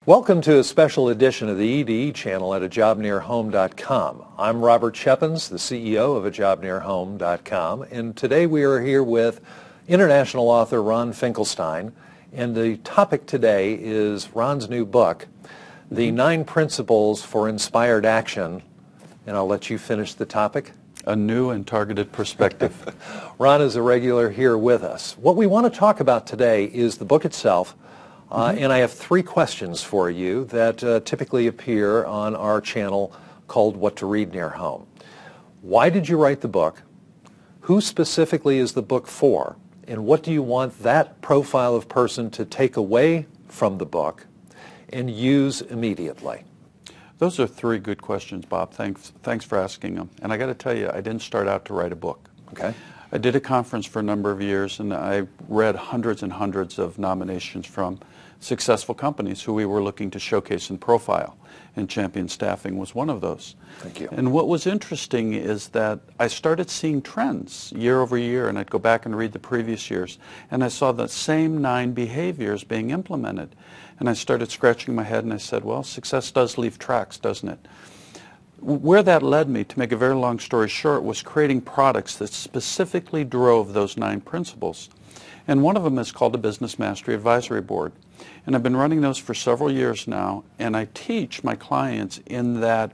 Welcome to a special edition of the EDE channel at ajobnearhome.com. I'm Robert Shepins, the CEO of ajobnearhome.com, and today we are here with international author Ron Finkelstein, and the topic today is Ron's new book, The 9 Principles for Inspired Action, and I'll let you finish the topic. A new and targeted perspective. Ron is a regular here with us. What we want to talk about today is the book itself. And I have 3 questions for you that typically appear on our channel called What to Read Near Home. Why did you write the book? Who specifically is the book for? And what do you want that profile of person to take away from the book and use immediately? Those are 3 good questions, Bob. Thanks for asking them. And I got to tell you, I didn't start out to write a book. Okay. I did a conference for a number of years, and I read hundreds and hundreds of nominations from successful companies who we were looking to showcase and profile, and Champion Staffing was one of those. Thank you. And what was interesting is that I started seeing trends year over year, and I'd go back and read the previous years, and I saw the same 9 behaviors being implemented. And I started scratching my head, and I said, well, success does leave tracks, doesn't it? Where that led me, to make a very long story short, was creating products that specifically drove those 9 principles. And one of them is called the Business Mastery Advisory Board. And I've been running those for several years now, and I teach my clients in that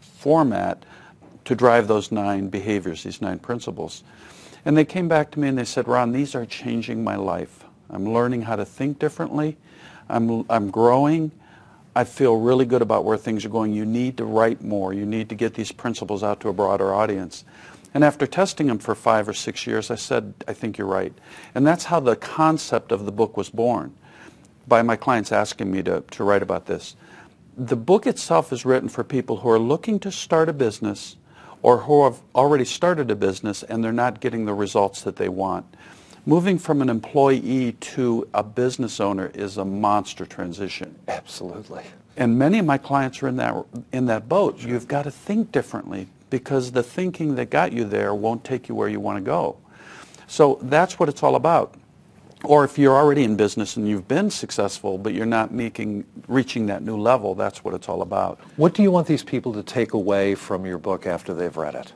format to drive those 9 behaviors, these 9 principles. And they came back to me and they said, Ron, these are changing my life. I'm learning how to think differently. I'm growing. I feel really good about where things are going. You need to write more. You need to get these principles out to a broader audience. And after testing them for 5 or 6 years, I said, I think you're right. And that's how the concept of the book was born, by my clients asking me to write about this. The book itself is written for people who are looking to start a business or who have already started a business and they're not getting the results that they want. Moving from an employee to a business owner is a monster transition. Absolutely. And many of my clients are in that boat. Sure. You've got to think differently because the thinking that got you there won't take you where you want to go. So that's what it's all about. Or if you're already in business and you've been successful, but you're not reaching that new level, that's what it's all about. What do you want these people to take away from your book after they've read it?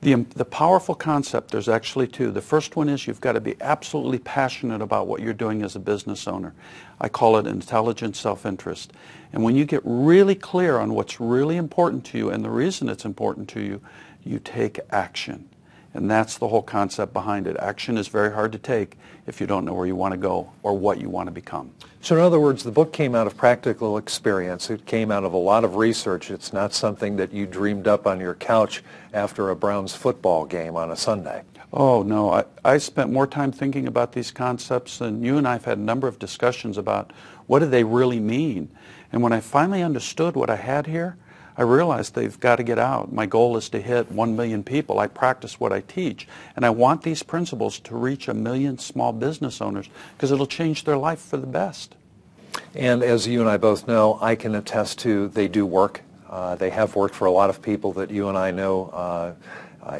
The powerful concept, there's actually 2. The first one is you've got to be absolutely passionate about what you're doing as a business owner. I call it intelligent self-interest. And when you get really clear on what's really important to you and the reason it's important to you, you take action. And that's the whole concept behind it. Action is very hard to take if you don't know where you want to go or what you want to become. So in other words, the book came out of practical experience. It came out of a lot of research. It's not something that you dreamed up on your couch after a Browns football game on a Sunday. Oh, no. I spent more time thinking about these concepts, and you and I have had a number of discussions about what do they really mean. And when I finally understood what I had here, I realized they've got to get out. My goal is to hit 1 million people. I practice what I teach. And I want these principles to reach 1 million small business owners because it'll change their life for the best. And as you and I both know, I can attest to they do work. They have worked for a lot of people that you and I know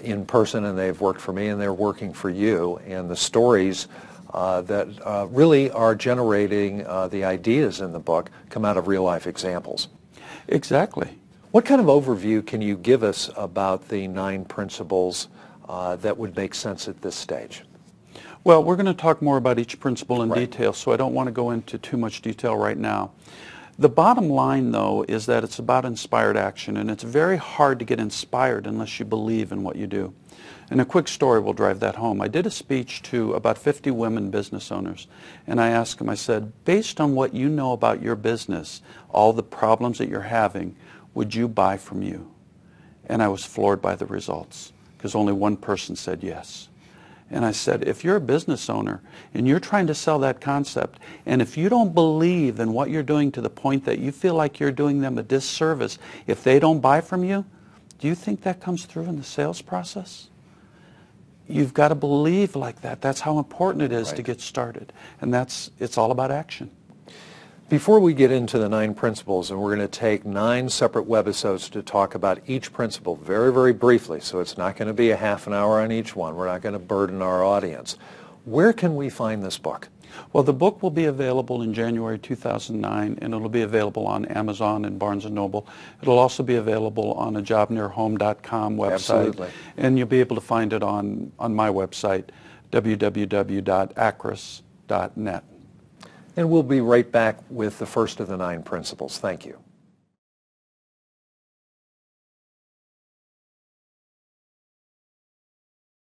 in person, and they've worked for me, and they're working for you. And the stories that really are generating the ideas in the book come out of real-life examples. Exactly. What kind of overview can you give us about the 9 principles that would make sense at this stage? Well, we're going to talk more about each principle in Right. detail, so I don't want to go into too much detail right now. The bottom line, though, is that it's about inspired action, and it's very hard to get inspired unless you believe in what you do. And a quick story will drive that home. I did a speech to about 50 women business owners, and I asked them, I said, based on what you know about your business, all the problems that you're having, would you buy from you? And I was floored by the results because only one person said yes. And I said, if you're a business owner and you're trying to sell that concept, and if you don't believe in what you're doing to the point that you feel like you're doing them a disservice, if they don't buy from you, do you think that comes through in the sales process? You've got to believe like that. That's how important it is Right. to get started. And it's all about action. Before we get into the 9 principles, and we're going to take 9 separate webisodes to talk about each principle very, very briefly, so it's not going to be a half an hour on each one. We're not going to burden our audience. Where can we find this book? Well, the book will be available in January 2009, and it'll be available on Amazon and Barnes & Noble. It'll also be available on a jobnearhome.com website. Absolutely. And you'll be able to find it on my website, www.acris.net. And we'll be right back with the first of the 9 principles. Thank you.